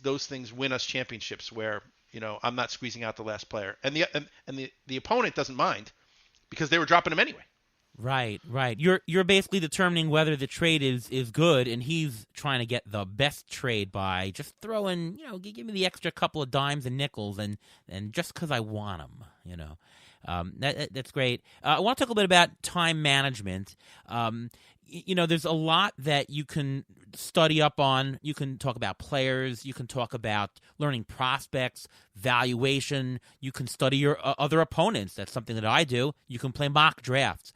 those things win us championships where, I'm not squeezing out the last player. And the opponent doesn't mind because they were dropping him anyway. Right, right. You're basically determining whether the trade is good, and he's trying to get the best trade by just throwing, give me the extra couple of dimes and nickels, and just because I want them. That's great. I want to talk a little bit about time management. There's a lot that you can study up on. You can talk about players. You can talk about learning prospects, valuation. You can study your other opponents. That's something that I do. You can play mock drafts.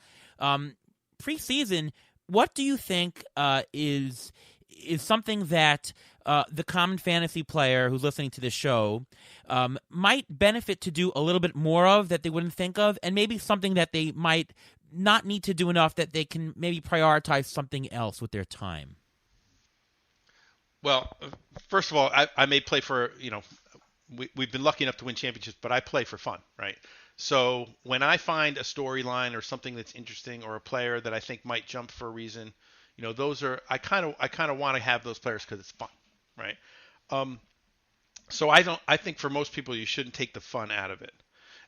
Preseason, what do you think is something that the common fantasy player who's listening to this show might benefit to do a little bit more of that they wouldn't think of, and maybe something that they might not need to do enough that they can maybe prioritize something else with their time? Well, first of all, I may play for, we've been lucky enough to win championships, but I play for fun, right? So when I find a storyline or something that's interesting or a player that I think might jump for a reason, those are I kind of want to have those players because it's fun, right? So I think for most people you shouldn't take the fun out of it.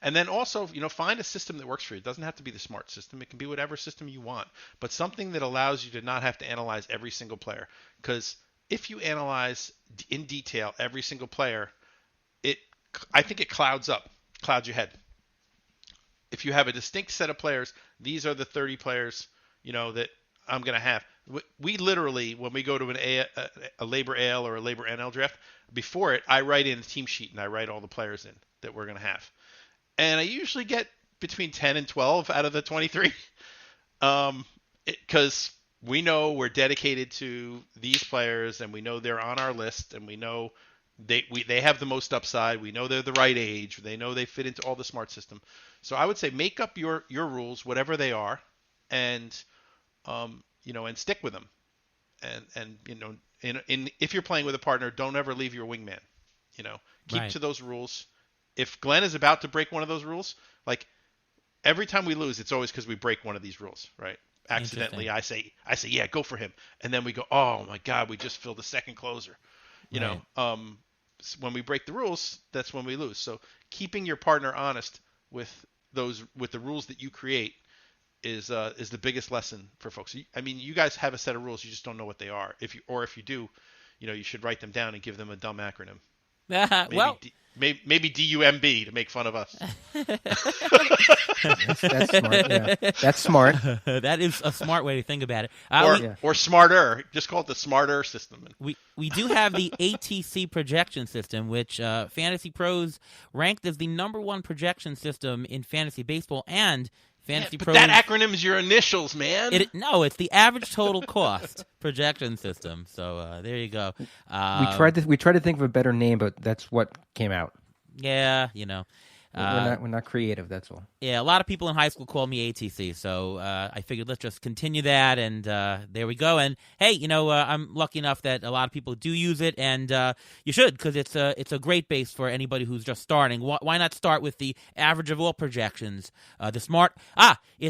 And then also, find a system that works for you. It doesn't have to be the smart system. It can be whatever system you want, but something that allows you to not have to analyze every single player. Because if you analyze in detail every single player, I think it clouds your head. If you have a distinct set of players, these are the 30 players, that I'm going to have. We literally, when we go to a labor AL or a labor NL draft, before it, I write in a team sheet and I write all the players in that we're going to have. And I usually get between 10 and 12 out of the 23 because we know we're dedicated to these players and we know they're on our list and we know they have the most upside. We know they're the right age. They know they fit into all the smart system. So I would say make up your rules, whatever they are, and and stick with them. And if you're playing with a partner, don't ever leave your wingman. Keep Right. to those rules. If Glenn is about to break one of those rules, like every time we lose, it's always because we break one of these rules, right? Interesting. Accidentally, I say, yeah, go for him, and then we go, oh my God, we just filled the second closer. You know, Right. when we break the rules, that's when we lose. So keeping your partner honest with the rules that you create is the biggest lesson for folks. I mean, you guys have a set of rules, you just don't know what they are. If you do, you should write them down and give them a dumb acronym. Maybe Well, maybe DUMB to make fun of us. That's smart. Yeah, that's smart. that is a smart way to think about it. Or Yeah. or smarter. Just call it the smarter system. We do have the ATC projection system, which Fantasy Pros ranked as the number one projection system in fantasy baseball, and Fantasy But Pros. that acronym is your initials, man. No, it's the average total cost projection system. So there you go. We tried to think of a better name, but that's what came out. Yeah, We're not creative. That's all. Yeah, a lot of people in high school called me ATC, so I figured let's just continue that, and there we go. And hey, I'm lucky enough that a lot of people do use it, and you should, because it's a great base for anybody who's just starting. Why not start with the average of all projections? It's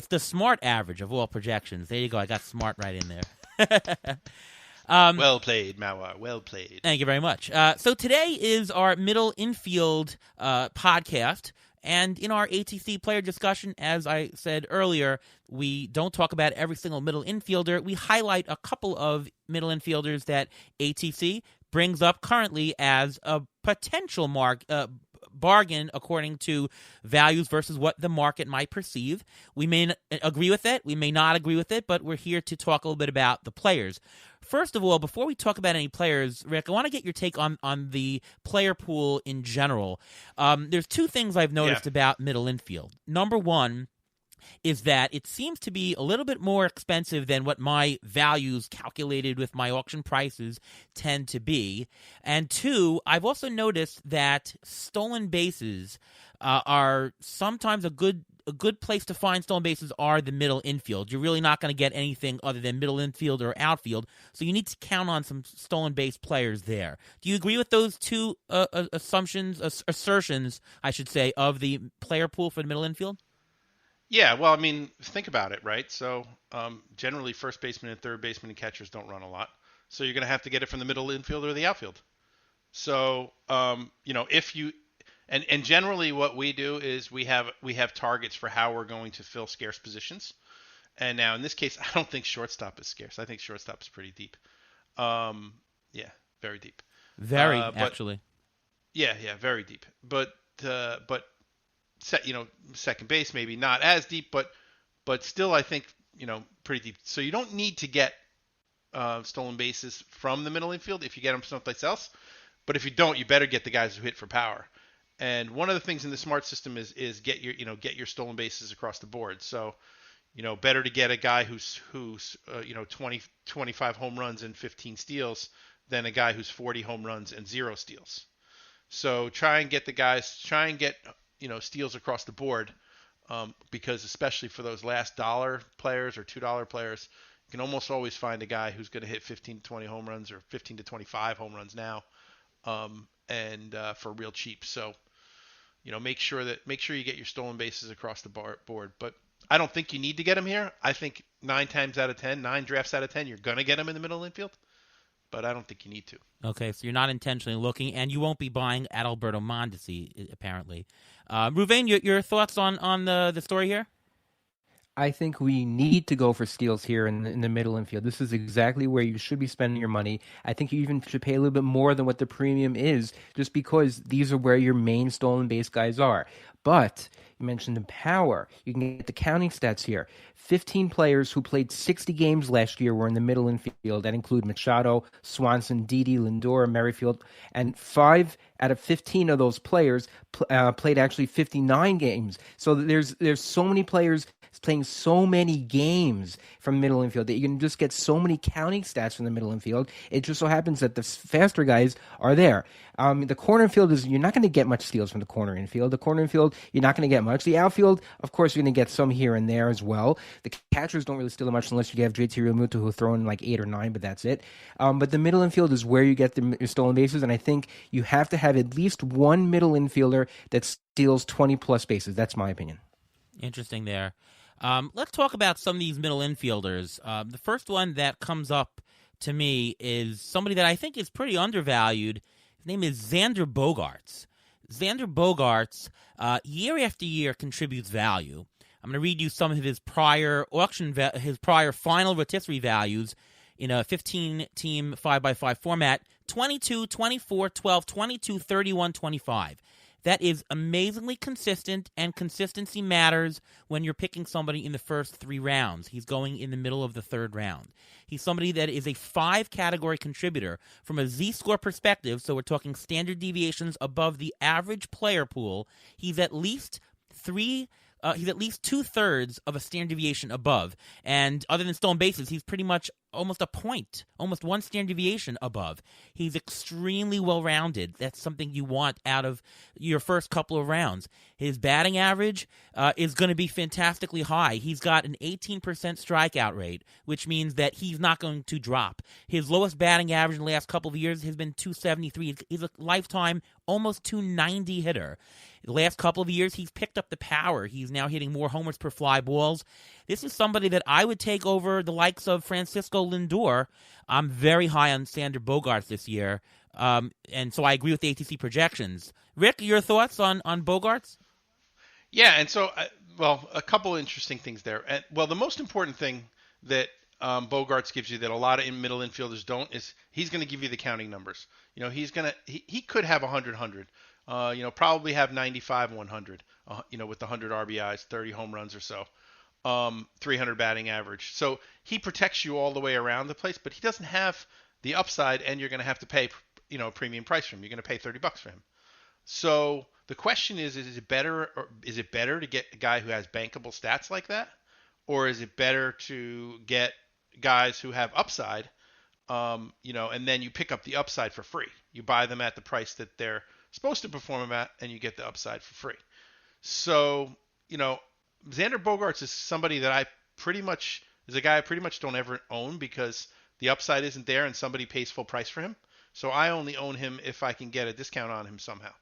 the smart average of all projections. There you go. I got smart right in there. Well played, Mauer. Well played. Thank you very much. So today is our Middle Infield podcast. And in our ATC player discussion, as I said earlier, we don't talk about every single middle infielder. We highlight a couple of middle infielders that ATC brings up currently as a potential bargain according to values versus what the market might perceive. We may agree with it. We may not agree with it, but we're here to talk a little bit about the players. First of all, before we talk about any players, Rick, I want to get your take on the player pool in general. There's two things I've noticed about middle infield. Number one is that it seems to be a little bit more expensive than what my values calculated with my auction prices tend to be. And two, I've also noticed that stolen bases are sometimes a good place to find stolen bases are the middle infield. You're really not going to get anything other than middle infield or outfield, so you need to count on some stolen base players there. Do you agree with those two assertions, I should say, of the player pool for the middle infield? Yeah, well, I mean, think about it, right? So generally, first baseman and third baseman and catchers don't run a lot. So you're going to have to get it from the middle infield or the outfield. So, if you and generally what we do is we have targets for how we're going to fill scarce positions. And now in this case, I don't think shortstop is scarce. I think shortstop is pretty deep. Um, yeah, very deep. Very, But actually. yeah, very deep. But second base maybe not as deep, but still I think pretty deep. So you don't need to get stolen bases from the middle infield if you get them someplace else. But if you don't, you better get the guys who hit for power. And one of the things in the smart system is get your stolen bases across the board. So better to get a guy who's 20 25 home runs and 15 steals than a guy who's 40 home runs and 0 steals. So try and get steals across the board, because especially for those last dollar players or $2 players, you can almost always find a guy who's going to hit 15 to 20 home runs or 15 to 25 home runs now, and for real cheap. So make sure you get your stolen bases across the board. But I don't think you need to get them here. I think 9 drafts out of 10, you're going to get them in the middle infield. But I don't think you need to. Okay, so you're not intentionally looking, and you won't be buying Adalberto Mondesi, apparently. Ruvain, your thoughts on the story here? I think we need to go for steals here in the middle infield. This is exactly where you should be spending your money. I think you even should pay a little bit more than what the premium is, just because these are where your main stolen base guys are. But you mentioned the power. You can get the counting stats here. 15 players who played 60 games last year were in the middle infield. That include Machado, Swanson, Didi, Lindor, Merrifield, and 5 out of 15 of those players played actually 59 games. So there's so many players playing so many games from middle infield that you can just get so many counting stats from the middle infield. It just so happens that the faster guys are there. The corner infield you're not going to get much steals from the corner infield. The corner infield, you're not going to get much. The outfield, of course, you're going to get some here and there as well. The catchers don't really steal much unless you have JT Realmuto, who throw in like 8 or 9, but that's it. But the middle infield is where you get the stolen bases, and I think you have to have at least one middle infielder that steals 20 plus bases. That's my opinion. Interesting there. Let's talk about some of these middle infielders. The first one that comes up to me is somebody that I think is pretty undervalued. His name is Xander Bogaerts. Xander Bogaerts, year after year, contributes value. I'm going to read you some of his prior his prior final rotisserie values in a 15-team 5x5 format: 22, 24, 12, 22, 31, 25. That is amazingly consistent, and consistency matters when you're picking somebody in the first 3 rounds. He's going in the middle of the 3rd round. He's somebody that is a 5-category contributor from a Z-score perspective, so we're talking standard deviations above the average player pool. He's at least 2/3 of a standard deviation above. And other than stolen bases, he's pretty much almost a point, almost 1 standard deviation above. He's extremely well-rounded. That's something you want out of your first couple of rounds. His batting average is going to be fantastically high. He's got an 18% strikeout rate, which means that he's not going to drop. His lowest batting average in the last couple of years has been 273. He's a lifetime almost 290 hitter. The last couple of years, he's picked up the power. He's now hitting more homers per fly balls. This is somebody that I would take over the likes of Francisco Lindor. I'm very high on Xander Bogaerts this year, and so I agree with the ATC projections. Rick, your thoughts on Bogaerts? Yeah, and so, a couple interesting things there. The most important thing that Bogaerts gives you that a lot of middle infielders don't is he's going to give you the counting numbers. He could have 100. Probably have 95, 100. With the 100 RBIs, 30 home runs or so, 300 batting average. So he protects you all the way around the place, but he doesn't have the upside, and you're going to have to pay, a premium price for him. You're going to pay $30 for him. So the question is it better to get a guy who has bankable stats like that, or is it better to get guys who have upside, and then you pick up the upside for free? You buy them at the price that they're supposed to perform at, and you get the upside for free. So, Xander Bogaerts is somebody that I pretty much don't ever own because the upside isn't there and somebody pays full price for him. So I only own him if I can get a discount on him somehow.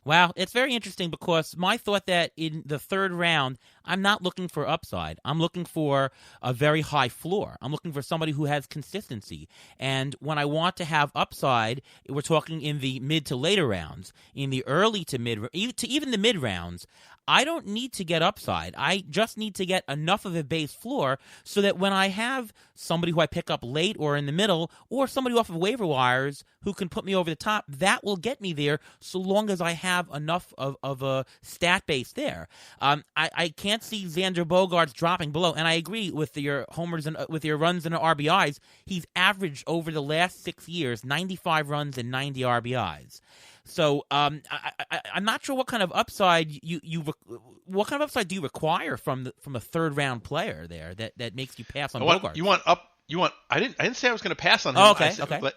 Wow, it's very interesting because my thought that in the 3rd round, I'm not looking for upside. I'm looking for a very high floor. I'm looking for somebody who has consistency. And when I want to have upside, we're talking in the mid to later rounds, in the early to mid, to even the mid rounds. I don't need to get upside. I just need to get enough of a base floor so that when I have somebody who I pick up late or in the middle, or somebody off of waiver wires who can put me over the top, that will get me there so long as I have enough of a stat base there. I can't see Xander Bogaerts dropping below, and I agree with your homers and with your runs and RBIs. He's averaged over the last 6 years 95 runs and 90 RBIs. So I'm not sure what kind of upside what kind of upside do you require from a third round player there that makes you pass on Bogaerts? I didn't say I was going to pass on him. Oh, okay, okay.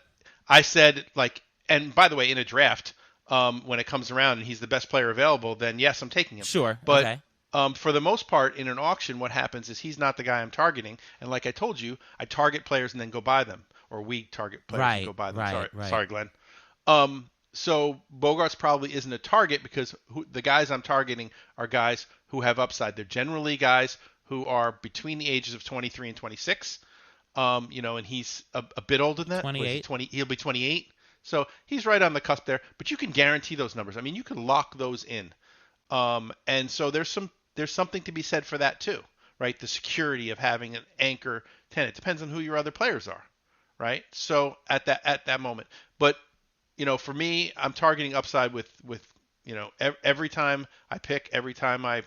I said, like, and by the way, in a draft, when it comes around and he's the best player available, then yes, I'm taking him. Sure, but okay. For the most part, in an auction, what happens is he's not the guy I'm targeting, and like I told you, I target players and then go buy them, or we target players and go buy them. Sorry, Glenn. So Bogaerts probably isn't a target because the guys I'm targeting are guys who have upside. They're generally guys who are between the ages of 23 and 26. And he's a bit older than that. 28. He'll be 28. So he's right on the cusp there. But you can guarantee those numbers. I mean, you can lock those in. And so there's something to be said for that too, right? The security of having an anchor tenant. It depends on who your other players are, right? So at that moment, but for me, I'm targeting upside with every time I pick, every time I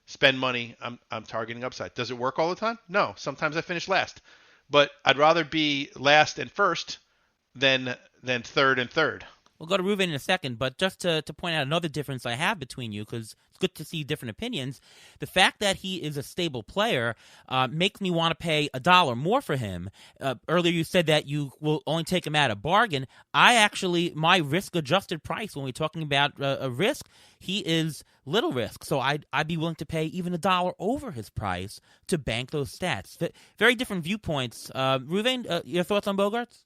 spend money, I'm targeting upside. Does it work all the time? No. Sometimes I finish last, but I'd rather be last and first than third and third. We'll go to Ruven in a second, but just to point out another difference I have between you, because it's good to see different opinions. The fact that he is a stable player makes me want to pay $1 more for him. Earlier you said that you will only take him at a bargain. My risk-adjusted price, when we're talking about a risk, he is little risk. So I'd be willing to pay even $1 over his price to bank those stats. Very different viewpoints. Ruven, your thoughts on Bogaerts?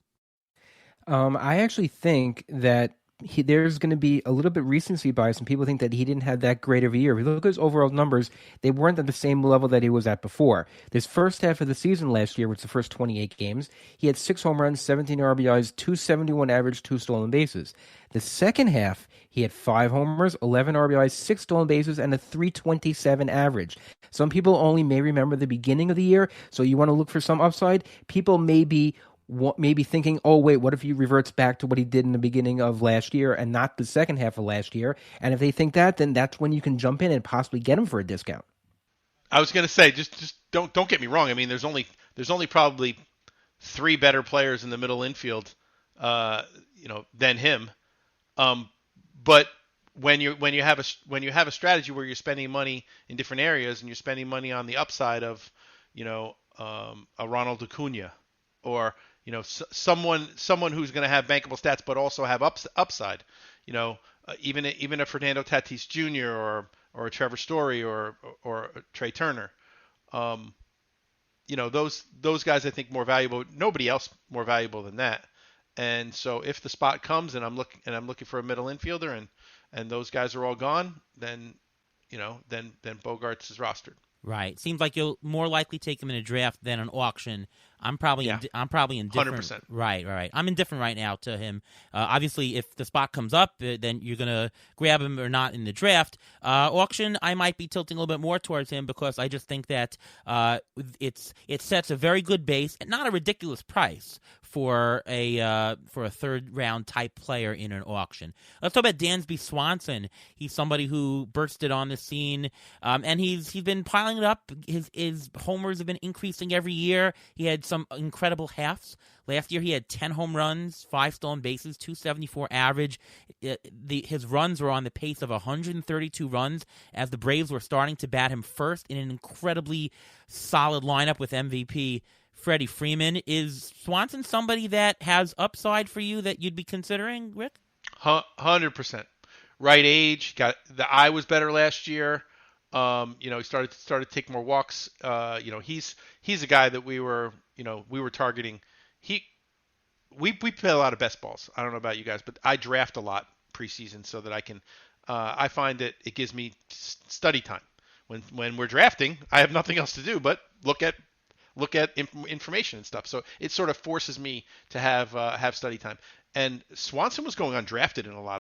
I actually think that there's going to be a little bit recency bias, and people think that he didn't have that great of a year. If you look at his overall numbers, they weren't at the same level that he was at before. This first half of the season last year, which was the first 28 games, he had 6 home runs, 17 RBIs, 271 average, 2 stolen bases. The second half, he had 5 homers, 11 RBIs, 6 stolen bases, and a 327 average. Some people only may remember the beginning of the year, so you want to look for some upside. People may be thinking, oh, wait, what if he reverts back to what he did in the beginning of last year and not the second half of last year? And if they think that, then that's when you can jump in and possibly get him for a discount. I was going to say, just don't get me wrong. I mean, there's only probably 3 better players in the middle infield, than him. But when you have a strategy where you're spending money in different areas and you're spending money on the upside of, a Ronald Acuna or someone who's going to have bankable stats but also have upside. Even a Fernando Tatis Jr. or a Trevor Story or a Trey Turner. Those guys I think more valuable. Nobody else more valuable than that. And so if the spot comes and I'm looking for a middle infielder and those guys are all gone, then Bogaerts is rostered. Right. Seems like you'll more likely take him in a draft than an auction. I'm probably indifferent. 100%. Right. I'm indifferent right now to him. Obviously, if the spot comes up, then you're gonna grab him or not in the draft. Auction, I might be tilting a little bit more towards him because I just think that it sets a very good base and not a ridiculous price for a third round type player in an auction. Let's talk about Dansby Swanson. He's somebody who bursted on the scene, and he's been piling it up. His homers have been increasing every year. He had some incredible halves. Last year he had 10 home runs, 5 stolen bases, 274 average. His runs were on the pace of 132 runs as the Braves were starting to bat him first in an incredibly solid lineup with MVP Freddie Freeman. Is Swanson somebody that has upside for you that you'd be considering, Rick? 100%. Right age. The eye was better last year. He started to take more walks. He's a guy that we were targeting. We play a lot of best balls. I don't know about you guys, but I draft a lot preseason so that I can. I find that it gives me study time, when we're drafting, I have nothing else to do but look at information and stuff. So it sort of forces me to have study time. And Swanson was going undrafted in a lot